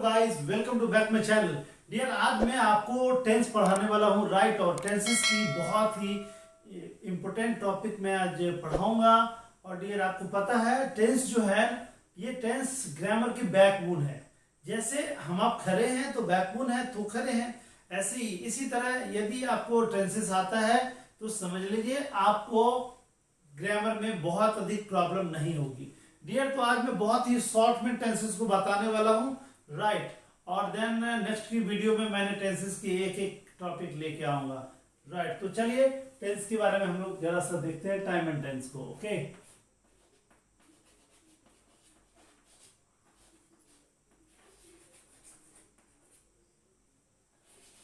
Guys, welcome to back my channel. Dear, आज मैं आपको टेंस पढ़ाने वाला हूँ, राइट। और टेंसेस की बहुत ही इम्पोर्टेंट टॉपिक मैं आज पढ़ाऊंगा। और डियर, आपको पता है टेंस जो है ये टेंस ग्रामर की बैकबोन है। जैसे हम आप खड़े हैं तो बैकबोन है तो खड़े हैं, ऐसे ही इसी तरह यदि आपको टेंसेस आता है तो समझ लीजिए आपको ग्रामर में बहुत अधिक प्रॉब्लम नहीं होगी। डियर, तो आज मैं बहुत ही शॉर्ट में टेंसेस को बताने वाला हूँ, राइट। और देन नेक्स्ट की वीडियो में मैंने टेंसेस की एक एक टॉपिक लेके आऊंगा, राइट। तो चलिए टेंस के बारे में हम लोग जरा सा देखते हैं, टाइम एंड टेंस को। ओके,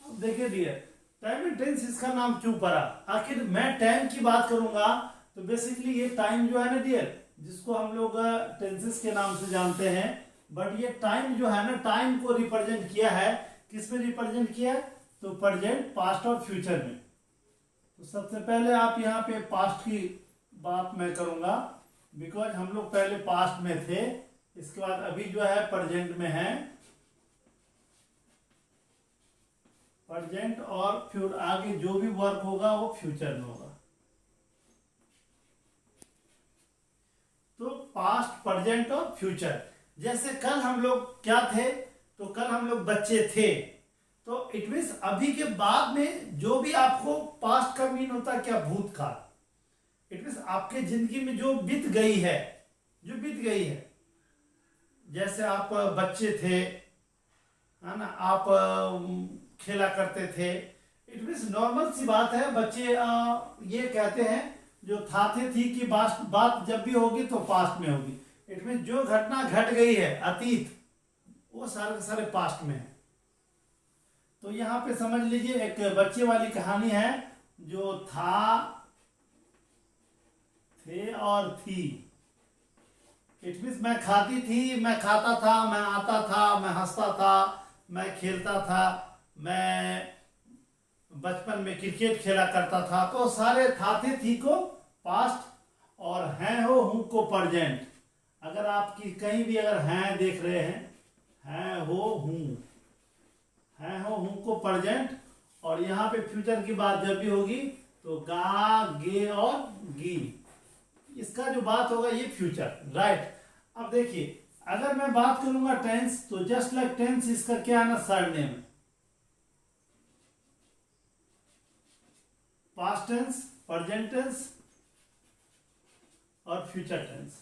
अब देखिए डियर, टाइम एंड टेंस इसका नाम क्यों पड़ा। आखिर मैं टाइम की बात करूंगा तो बेसिकली ये टाइम जो है ना डियर, जिसको हम लोग टेंसेस के नाम से जानते हैं, बट ये टाइम जो है ना, टाइम को रिप्रेजेंट किया है, किस में रिप्रेजेंट किया है, तो प्रेजेंट, पास्ट और फ्यूचर में। तो सबसे पहले आप यहाँ पे पास्ट की बात मैं करूंगा, बिकॉज हम लोग पहले पास्ट में थे, इसके बाद अभी जो है प्रेजेंट में है, प्रेजेंट, और फिर आगे जो भी वर्क होगा वो फ्यूचर में होगा। तो पास्ट, प्रेजेंट और फ्यूचर। जैसे कल हम लोग क्या थे, तो कल हम लोग बच्चे थे, तो इट मीन्स अभी के बाद में जो भी आपको पास्ट का मीन होता है क्या, भूतकाल। इट मीन्स आपके जिंदगी में जो बीत गई है, जो बीत गई है। जैसे आप बच्चे थे, है ना, आप खेला करते थे। इट मीन्स नॉर्मल सी बात है, बच्चे ये कहते हैं जो था थे थी की बात जब भी होगी तो पास्ट में होगी। इट मीन जो घटना घट गई है अतीत, वो सारे के सारे पास्ट में है। तो यहां पे समझ लीजिए एक बच्चे वाली कहानी है, जो था, थे और थी। इट मीन्स मैं खाती थी, मैं खाता था, मैं आता था, मैं हंसता था, मैं खेलता था, मैं बचपन में क्रिकेट खेला करता था। तो सारे था थे थी को पास्ट, और हैं हो हूं को प्रेजेंट। अगर आपकी कहीं भी अगर हैं देख रहे हैं हो हूं, हैं हो हूं को प्रेजेंट, और यहां पे फ्यूचर की बात जब भी होगी तो गा, गे और गी, इसका जो बात होगा ये फ्यूचर, राइट। अब देखिए, अगर मैं बात करूंगा टेंस, तो जस्ट लाइक टेंस इसका क्या है ना, surname, past tense, present tense और फ्यूचर टेंस।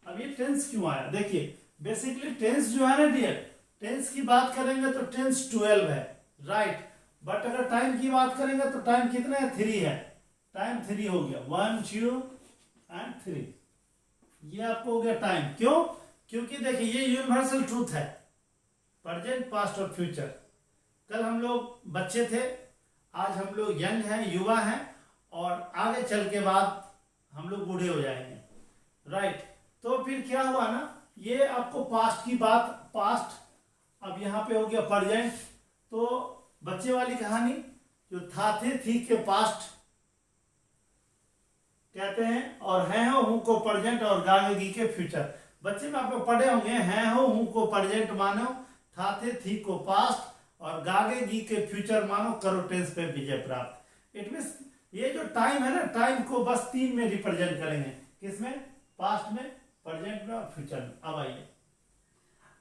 अब ये टेंस क्यों आया, देखिए बेसिकली टेंस जो है ना डियर, टेंस की बात करेंगे तो टेंस 12 है, राइट। बट अगर टाइम की बात करेंगे तो टाइम कितना है, 3 है। टाइम 3 हो गया, 1 2 एंड 3, ये आपको हो गया टाइम। क्यों? क्योंकि देखिए ये यूनिवर्सल ट्रूथ है, प्रेजेंट, पास्ट और फ्यूचर। कल हम लोग बच्चे थे, आज हम लोग यंग हैं, युवा हैं, और आगे चल के बाद हम लोग बूढ़े हो जाएंगे, राइट। तो फिर क्या हुआ ना, ये आपको पास्ट की बात, पास्ट, अब यहां पे हो गया प्रेजेंट। तो बच्चे वाली कहानी जो था थे थी के पास्ट कहते हैं, और हैं हो हूं को प्रेजेंट, और गागी के फ्यूचर। बच्चे में आप लोग पढ़े होंगे, हैं हो हूं को प्रेजेंट मानो, था थे थी को पास्ट, और गागे गी के फ्यूचर मानो, करो टेंस पे विजय प्राप्त। इट मीन्स ये जो टाइम है ना, टाइम को बस 3 में रिप्रेजेंट करेंगे, किसमें, पास्ट में, प्रेजेंट में और फ्यूचर में। अब आइए,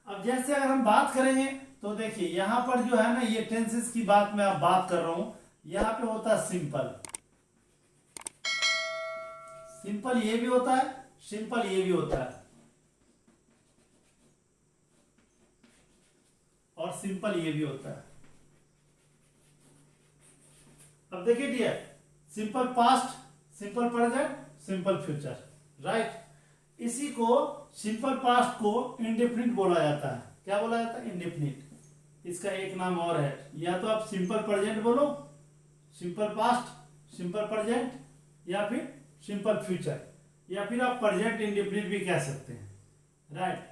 अब जैसे अगर हम बात करेंगे तो देखिए यहां पर जो है ना, ये टेंसेस की बात मैं अब बात कर रहा हूं, यहां पे होता है सिंपल, सिंपल ये भी होता है, सिंपल ये भी होता है, और सिंपल ये भी होता है। अब देखिए dear, simple past, simple present, simple future, right. इसी को, सिंपल पास्ट को इंडेफिनिट बोला जाता है। क्या बोला जाता है, इंडेफिनिट। इसका एक नाम और है, या तो आप सिंपल प्रेजेंट बोलो, सिंपल पास्ट, सिंपल प्रेजेंट, या फिर सिंपल फ्यूचर, या फिर आप प्रेजेंट इंडेफिनिट भी कह सकते हैं, राइट।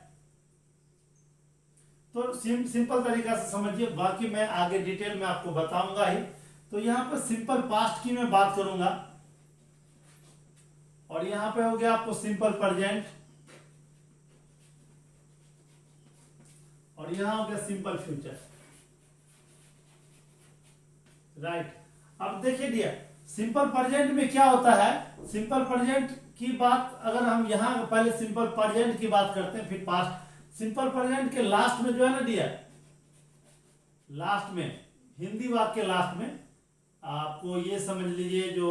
तो सिंपल तरीका से समझिए, बाकी मैं आगे डिटेल में आपको बताऊंगा ही। तो यहां पर सिंपल पास्ट की मैं बात करूंगा, और यहां पे हो गया आपको सिंपल प्रेजेंट, और यहां हो गया सिंपल फ्यूचर। राइट। अब देखिए डियर, सिंपल प्रेजेंट में क्या होता है, सिंपल प्रेजेंट की बात अगर हम यहाँ पहले सिंपल प्रेजेंट की बात करते हैं फिर पास्ट। सिंपल प्रेजेंट के लास्ट में जो है ना डियर, लास्ट में हिंदी वाक्य लास्ट में आपको ये समझ लीजिए जो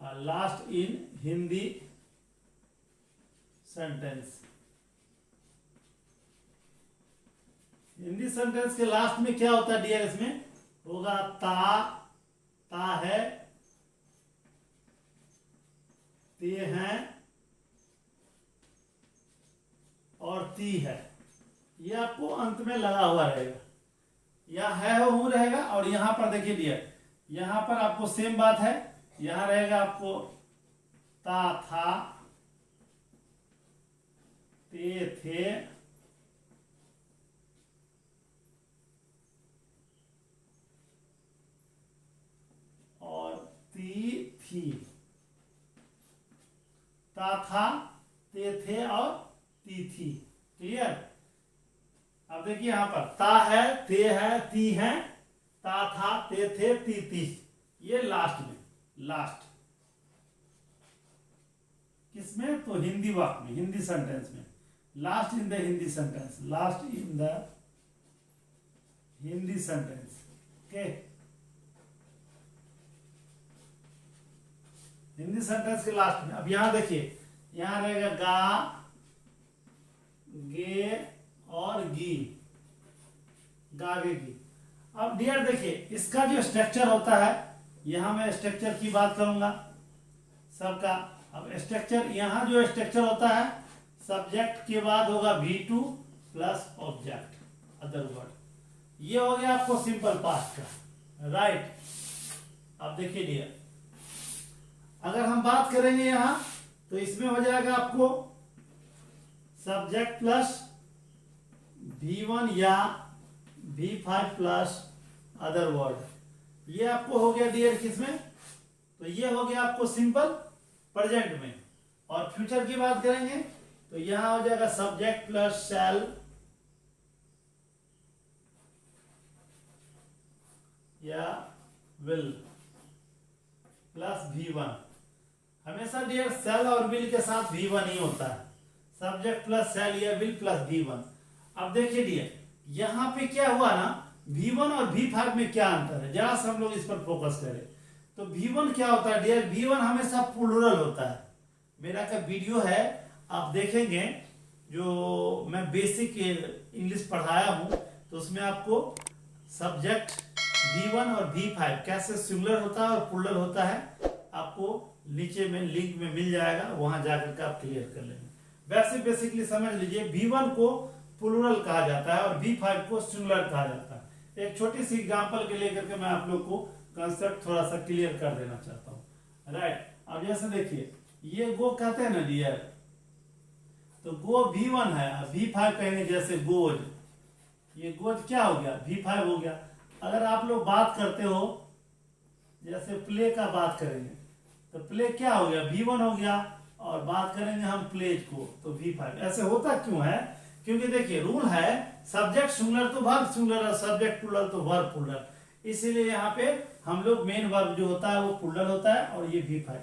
last in Hindi sentence, Hindi sentence के लास्ट में क्या होता है डियर, इसमें होगा ता है, ते हैं और ती है। ये आपको अंत में लगा हुआ रहेगा, या है हूं रहेगा। और यहां पर देखिए डियर, यहां पर आपको सेम बात है, यहां रहेगा आपको ता था, ते थे, और ती थी। ता था, ते थे और ती थी। क्लियर। अब देखिए यहां पर ता है, ते है, ती है, ता था, ते थे, ती थी। ये लास्ट में, लास्ट किसमें, तो हिंदी वाक्य में, हिंदी सेंटेंस में, last in the Hindi sentence, last in the Hindi sentence. Okay, Hindi sentence के लास्ट में। अब यहां देखिए, यहां रहेगा गा, गे और गी, गागेगी। अब डियर देखिए, इसका जो स्ट्रक्चर होता है, यहां मैं स्ट्रक्चर की बात करूंगा सबका। अब स्ट्रक्चर, यहां जो स्ट्रक्चर होता है, सब्जेक्ट के बाद होगा V2 plus object other word. ये हो गया आपको सिंपल पास्ट का। राइट। अब देखिए डियर, अगर हम बात करेंगे यहां तो इसमें हो जाएगा आपको सब्जेक्ट प्लस V1 या V5 प्लस अदर वर्ड। ये आपको हो गया डियर किसमें, तो ये हो गया आपको सिंपल प्रेजेंट में। और फ्यूचर की बात करेंगे तो यहां हो जाएगा सब्जेक्ट प्लस शैल या विल प्लस V1। हमेशा डियर शैल और विल के साथ V1 ही होता है, सब्जेक्ट प्लस शैल या विल प्लस V1। अब देखिए डियर, यहां पे क्या हुआ ना, V1 और V5 में क्या अंतर है, जरा से हम लोग इस पर फोकस करें। तो V1 क्या होता है डियर, V1 हमेशा प्लूरल होता है। मेरा का वीडियो है, आप देखेंगे, जो मैं बेसिक इंग्लिश पढ़ाया हूं, तो उसमें आपको सब्जेक्ट V1 और V5 कैसे सिंगुलर होता है और प्लूरल होता है, आपको नीचे में लिंक में मिल जाएगा, वहां जाकर के आप क्लियर कर लेंगे। वैसे बेसिकली समझ लीजिए, V1 को प्लूरल कहा जाता है और V5 को सिंगुलर कहा जाता है। एक छोटी सी एग्जांपल के लेकर के मैं आप लोग को कंसेप्ट थोड़ा सा क्लियर कर देना चाहता हूं। राइट। अब जैसे देखिए, ये गो कहते हैं ना डियर, तो गो V1 है, V5 कहेंगे जैसे गोज, ये गोज क्या हो गया, V5 हो गया। अगर आप लोग बात करते हो, जैसे प्ले का बात करेंगे तो प्ले क्या हो गया, V1 हो गया, और बात करेंगे हम प्लेज को तो V5। ऐसे होता क्यों है, क्योंकि देखिए रूल है, सब्जेक्ट सिंगुलर तो वर्ब सिंगुलर, सब्जेक्ट प्लूरल तो वर्ब प्लूरल। इसीलिए यहाँ पे हम लोग मेन वर्ब जो होता है वो प्लूरल होता है और ये V5।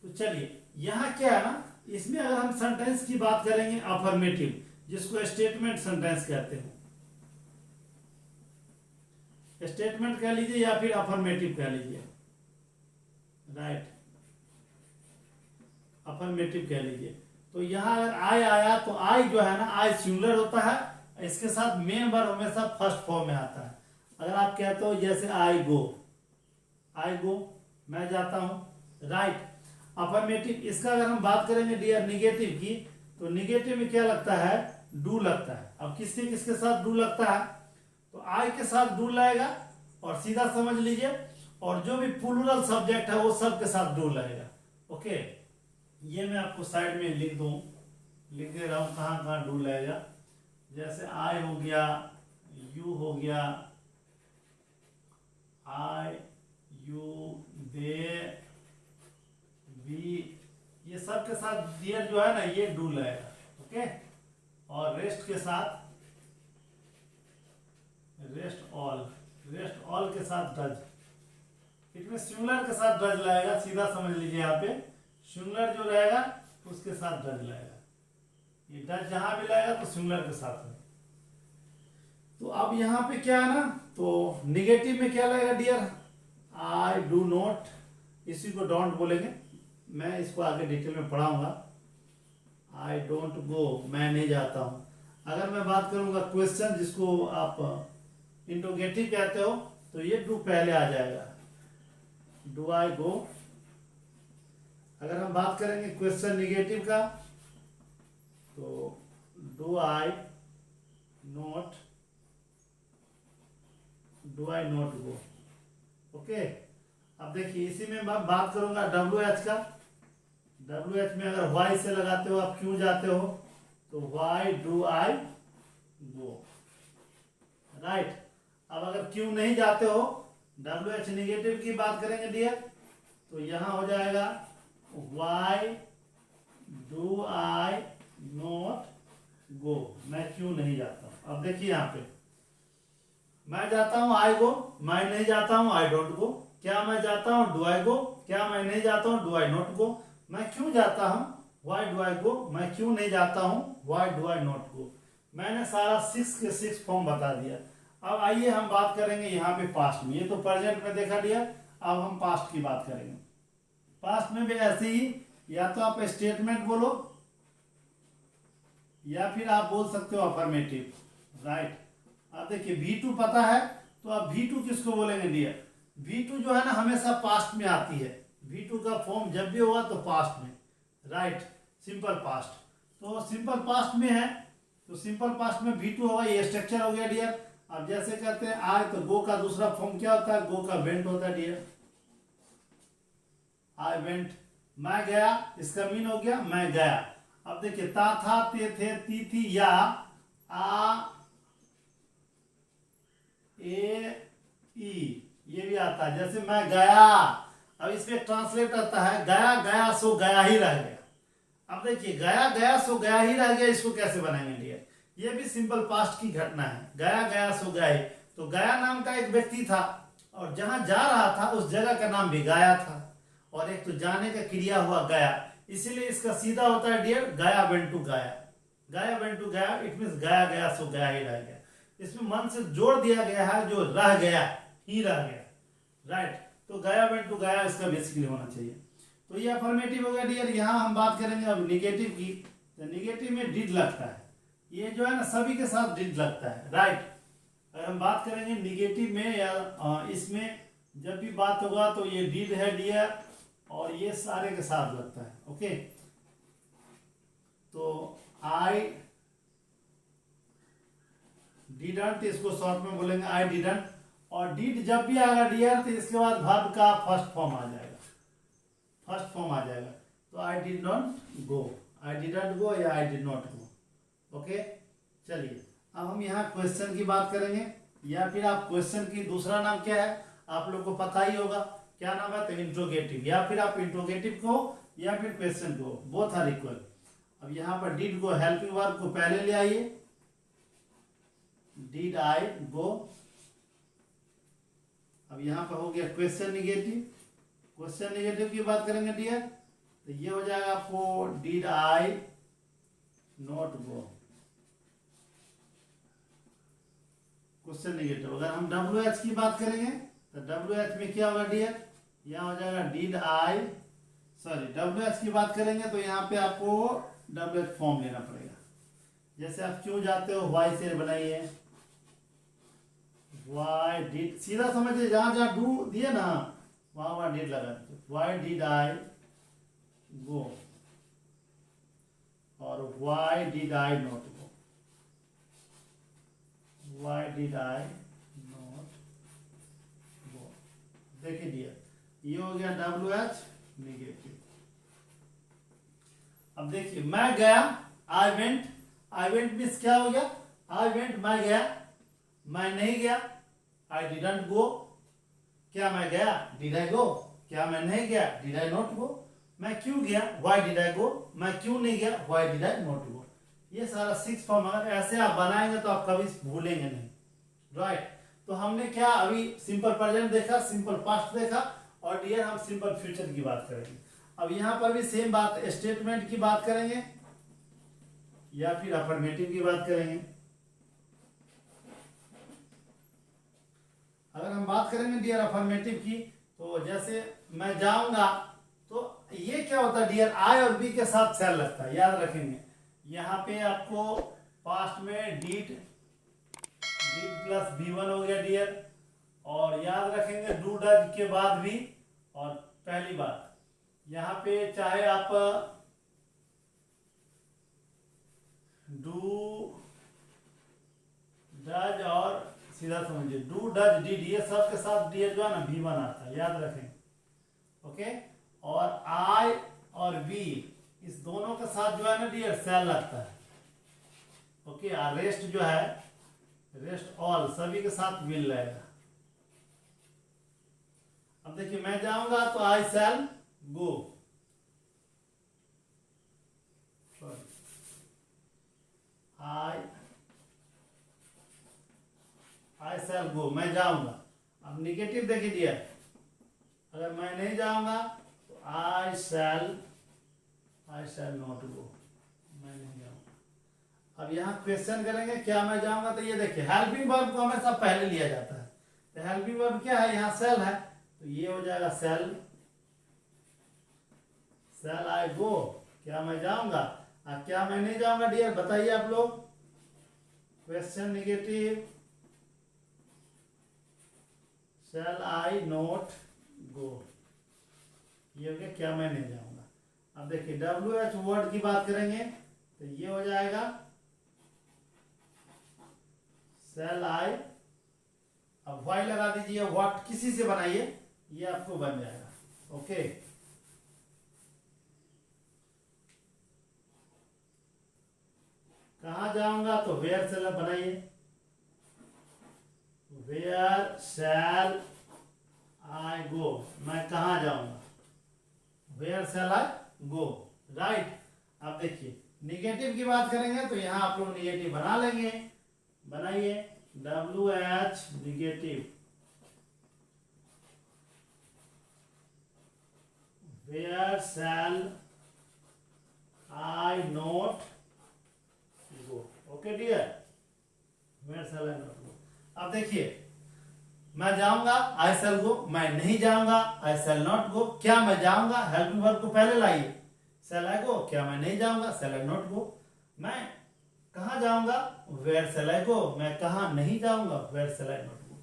तो चलिए यहाँ क्या है ना, इसमें अगर हम सेंटेंस की बात करेंगे अफर्मेटिव, जिसको स्टेटमेंट सेंटेंस कहते हैं, स्टेटमेंट कह लीजिए या फिर अफर्मेटिव कह लीजिए। राइट, अफर्मेटिव कह लीजिए। तो यहां अगर आई आया तो आई जो है ना, आई सिंगुलर होता है, इसके साथ मेन वर्ब हमेशा फर्स्ट फॉर्म में आता है। अगर आप कहते हो जैसे आई गो, मैं जाता हूं। राइट। अफर्मेटिव, इसका अगर हम बात करेंगे डियर निगेटिव की, तो निगेटिव में क्या लगता है, डू लगता है। अब किसके किसके साथ डू लगता है, तो आई के साथ डू लगेगा, और सीधा समझ लीजिए, और जो भी प्लूरल सब्जेक्ट है वो सब के साथ डू लगेगा। ओके, ये मैं आपको साइड में लिख दे रहा हूं कहां कहां डू लगेगा। जैसे आई हो गया, यू हो गया, आई यू दे वी, ये सब के साथ डियर जो है ना, ये डू लगेगा। ओके, और रेस्ट के साथ रेस्ट ऑल के साथ डज। इसमें सिंगुलर के साथ डज लाएगा, सीधा समझ लीजिए यहाँ पे सिंगुलर जो रहेगा उसके साथ डज लाएगा। ये डज जहां भी लाएगा तो सिंगुलर के साथ है। तो अब यहाँ पे क्या है ना, तो निगेटिव में क्या लगेगा डियर, आई डू नॉट, इसी को डोंट बोलेंगे, मैं इसको आगे डिटेल में पढ़ाऊंगा। आई डोंट गो, मैं नहीं जाता हूं। अगर मैं बात करूंगा क्वेश्चन जिसको आप इंट्रोगेटिव कहते हो तो ये डू पहले आ जाएगा, डू आई गो। अगर हम बात करेंगे क्वेश्चन निगेटिव का तो do I not go. Okay, अब देखिए इसी में मैं बात करूंगा WH का। WH में अगर वाई से लगाते हो आप क्यों जाते हो तो why do I go, right. अब अगर क्यों नहीं जाते हो, WH निगेटिव की बात करेंगे डियर, तो यहां हो जाएगा वाई डू आई नॉट गो, मैं क्यों नहीं जाता हूं। अब देखिए यहाँ पे मैं जाता हूं आई गो, मैं नहीं जाता हूं आई डोंट गो। क्या मैं जाता हूं डू आई गो, क्या मैं नहीं जाता हूं डू आई नॉट गो। मैं क्यों जाता हूं वाई डू आई गो, मैं क्यों नहीं जाता हूं वाई डू आई नॉट गो। मैंने सारा 6 के 6 फॉर्म बता दिया। अब आइए हम बात करेंगे यहाँ पे पास्ट में, ये तो प्रेजेंट में देखा दिया, अब हम पास्ट की बात करेंगे। पास्ट में भी ऐसे ही, या तो आप स्टेटमेंट बोलो या फिर आप बोल सकते हो अफर्मेटिव, राइट। अब देखिए V2 पता है तो अब V2 किसको बोलेंगे डियर, V2 जो है ना हमेशा पास्ट में आती है। V2 का फॉर्म जब भी होगा तो पास्ट में, राइट, सिंपल पास्ट। तो सिंपल पास्ट में है तो सिंपल पास्ट में V2 होगा, ये स्ट्रक्चर हो गया डियर। अब जैसे कहते हैं आई तो गो का दूसरा फॉर्म क्या होता है, गो का वेंट होता है डियर, आई वेंट। मैं गया, इसका मीन हो गया मैं गया। अब देखिए ता था ते थे ती थी या आ ए ई, ये भी आता है। जैसे मैं गया, अब इसमें ट्रांसलेट आता है गया गया सो गया ही रह गया। अब देखिए गया गया सो गया ही रह गया, इसको कैसे बनाएंगे डियर, ये भी सिंपल पास्ट की घटना है। गया गया सो गए, तो गया नाम का एक व्यक्ति था और जहां जा रहा था उस जगह का नाम भी गया था, और एक तो जाने का क्रिया हुआ गया, इसीलिए इसका सीधा होता है डियर गया वेंट टू गया, गया वेंट टू गया। इट मींस गया गया सो गया ही रह गया। इसमें मन से जोड़ दिया गया है, जो रह गया ही रह गया, राइट। तो गया वेंट टू गया इसका बेसिकली होना चाहिए। तो ये अफर्मेटिव हो गया डियर। यहाँ हम बात करेंगे अब निगेटिव की, तो निगेटिव में डिड लगता है, ये जो है ना सभी के साथ डिड लगता है, राइट। अगर हम बात करेंगे निगेटिव में या इसमें जब भी बात होगा तो ये डिड है डियर, और ये सारे के साथ लगता है, ओके। तो आई डिडंट, इसको शॉर्ट में बोलेंगे आई डिडंट। और डिड जब भी आएगा डियर तो इसके बाद वर्ब का फर्स्ट फॉर्म आ जाएगा, फर्स्ट फॉर्म आ जाएगा। तो I did not go, I didn't go या I did not go, okay. चलिए अब हम यहाँ क्वेश्चन की बात करेंगे, या फिर आप क्वेश्चन की दूसरा नाम क्या है आप लोग को पता ही होगा, क्या नाम है, तो इंट्रोगेटिव, या फिर आप इंट्रोगेटिव को या फिर क्वेश्चन को, बोथ आर इक्वल। अब यहाँ पर डिड को हेल्पिंग वर्ब को पहले ले आइए, डिड आई गो। अब यहाँ पर हो गया क्वेश्चन निगेटिव, क्वेश्चन निगेटिव की बात करेंगे डियर, तो ये हो जाएगा आपको did I not go, question negative. अगर हम WH की बात करेंगे तो WH में क्या होगा डियर, यहाँ हो जाएगा डिड आई, सॉरी WH की बात करेंगे तो यहाँ पे आपको WH फॉर्म लेना पड़ेगा। जैसे आप क्यों जाते हो वाई से बनाइए, वाई डिड, सीधा समझिए, जहां जहां डू दिए ना वहां वहां डिड लगा दीजिए। वाई डिड आई गो और why did I not go, why did I not गो। देखिए डियर ये हो गया WH निगेटिव। अब देखिए मैं गया, I went, I went means क्या हो गया, आई वेंट मैं गया, मैं नहीं गया, आई डिडंट गो, क्या मैं गया, डिड आई गो, क्या मैं नहीं गया, डिड आई नॉट गो, मैं क्यों गया, व्हाई डिड आई गो, मैं क्यों नहीं गया, why did I not go. ये सारा 6 फॉर्म अगर ऐसे आप बनाएंगे तो आप कभी भूलेंगे नहीं, राइट। तो हमने क्या अभी सिंपल प्रेजेंट देखा, सिंपल पास्ट देखा, और डियर हम सिंपल फ्यूचर की बात करेंगे। अब यहाँ पर भी सेम बात, स्टेटमेंट की बात करेंगे या फिर अफर्मेटिव की बात करेंगे। अगर हम बात करेंगे डियर अफर्मेटिव की, तो जैसे मैं जाऊंगा, तो ये क्या होता है डियर, आई और बी के साथ शैल लगता है, याद रखेंगे। यहाँ पे आपको पास्ट में डीड प्लस V1 हो गया डियर, और याद रखेंगे डू डज के बाद भी। और पहली बात यहाँ पे चाहे आप डू डज और सीधा समझिए डू डज डीड, ये सब के साथ डियर जो है ना V1 आता है, याद रखेंगे, ओके। और आई और बी इस दोनों के साथ जो है ना डियर शैल लगता है, ओके। रेस्ट जो है, रेस्ट ऑल सभी के साथ विल रहेगा। अब देखिए मैं जाऊंगा तो आई शैल गो, सॉरी आई शैल गो, मैं जाऊंगा। अब निगेटिव देखिए डियर, अगर मैं नहीं जाऊंगा तो आई शैल नॉट गो, मैं नहीं जाऊंगा। अब यहाँ क्वेश्चन करेंगे क्या मैं जाऊंगा, तो ये देखिए हेल्पिंग वर्ब को हमेशा पहले लिया जाता है, तो हेल्पिंग वर्ब क्या है, यहाँ शैल है, तो ये हो जाएगा शैल आई गो, क्या मैं जाऊंगा। क्या मैं नहीं जाऊंगा डियर, बताइए आप लोग। Question negative, shall I not go, ये हो गया क्या मैं नहीं जाऊंगा। अब देखिए WH वर्ड की बात करेंगे, तो ये हो जाएगा शैल आई, अब वाई लगा दीजिए, व्हाट किसी से बनाइए, ये आपको बन जाएगा, ओके। कहा जाऊंगा तो वेयर शैल बनाइए, वेयर शैल आई गो, मैं कहा जाऊंगा, where shall I go, right. अब देखिए निगेटिव की बात करेंगे, तो यहां आप लोग निगेटिव बना लेंगे, बनाइए WH negative, where shall I not go, okay dear, where shall I not go. अब देखिए मैं जाऊंगा आई शैल गो, मैं नहीं जाऊंगा आई शैल नॉट गो, क्या मैं जाऊंगा हेल्पिंग वर्ब को पहले लाइए, शैल आई गो, क्या मैं नहीं जाऊंगा शैल आई नॉट गो, मैं कहाँ जाऊंगा वेयर शैल आई गो, मैं कहाँ नहीं जाऊंगा where shall I not go.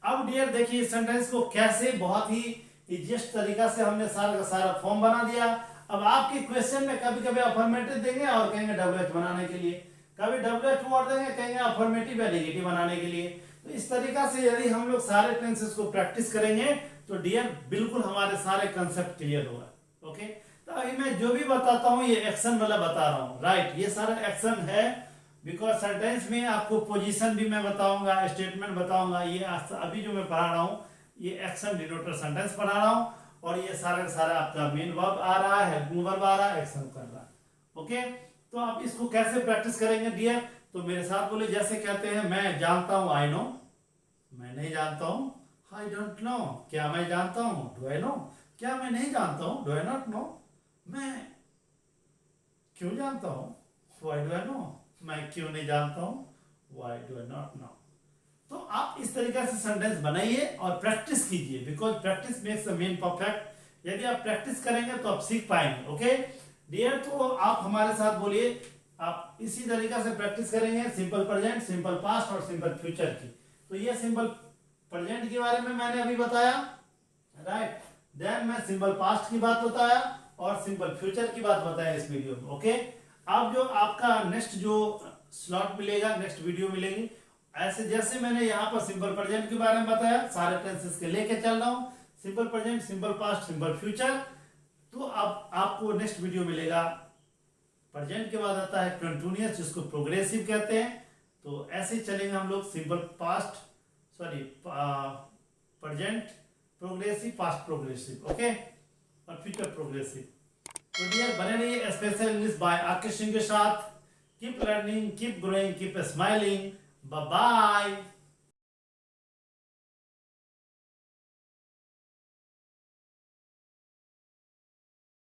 अब डियर देखिए इस सेंटेंस को कैसे बहुत ही इजिएस्ट तरीका से हमने सारा का सारा फॉर्म बना दिया। अब आपके क्वेश्चन में कभी कभी अफर्मेटिव देंगे और कहेंगे WH बनाने के लिए, कभी WH वर्ड देंगे कहेंगे अफर्मेटिव या नेगेटिव बनाने के लिए। तो इस तरीका से यदि हम लोग सारे टेंसेस को प्रैक्टिस करेंगे तो डियर बिल्कुल हमारे सारे कंसेप्ट क्लियर होगा, ओके। तो अभी मैं जो भी बताता हूँ ये एक्शन वाला बता रहा हूँ, राइट, ये सारा एक्शन है, बिकॉज सेंटेंस में आपको पोजीशन भी मैं बताऊंगा, स्टेटमेंट बताऊंगा, ये अभी जो मैं पढ़ा रहा हूँ ये एक्शन डिनोटर सेंटेंस पढ़ा रहा हूँ, और ये सारा सारा आपका मेन वर्ब आ रहा है, हेल्पिंग वर्ब आ रहा है, एक्शन कर रहा है, ओके। तो आप इसको कैसे प्रैक्टिस करेंगे डियर, तो मेरे साथ बोले, जैसे कहते हैं मैं जानता हूँ आई नो, मैं नहीं जानता हूँ आई डोंट नो, क्या मैं जानता हूँ डू आई नो, क्या मैं नहीं जानता हूँ डू आई नॉट नो, मैं क्यों जानता हूँ व्हाई डू आई नो, मैं क्यों नहीं जानता हूँ why do I not know. तो आप इस तरीके से सेंटेंस बनाइए और प्रैक्टिस कीजिए, because practice makes the man perfect. यदि आप प्रैक्टिस करेंगे तो आप सीख पाएंगे, ओके डियर। तो आप हमारे साथ बोलिए, आप इसी तरीके से प्रैक्टिस करेंगे सिंपल प्रेजेंट, सिंपल पास्ट और सिंपल फ्यूचर की। तो ये सिंपल प्रेजेंट के बारे में मैंने अभी बताया, राइट, देन मैं सिंपल पास्ट की बात बताया और सिंपल फ्यूचर की बात बताया इस वीडियो में, ओके। अब जो आपका नेक्स्ट जो स्लॉट मिलेगा, नेक्स्ट वीडियो मिलेगी, ऐसे जैसे मैंने यहाँ पर सिंपल प्रेजेंट के बारे में बताया, सारे टेंसेस के लेके चल रहा हूँ, simple present, simple past, simple future. तो अब आपको नेक्स्ट वीडियो मिलेगा, प्रेजेंट के बाद आता है कंटिन्यूअस जिसको प्रोग्रेसिव कहते हैं। तो ऐसे ही चलेंगे हम लोग, simple past, sorry present progressive, past progressive, okay, और फ्यूचर प्रोग्रेसिव। तो डियर बने रहिए special English by R K Singh के साथ। Keep learning, keep growing, keep smiling. Bye bye.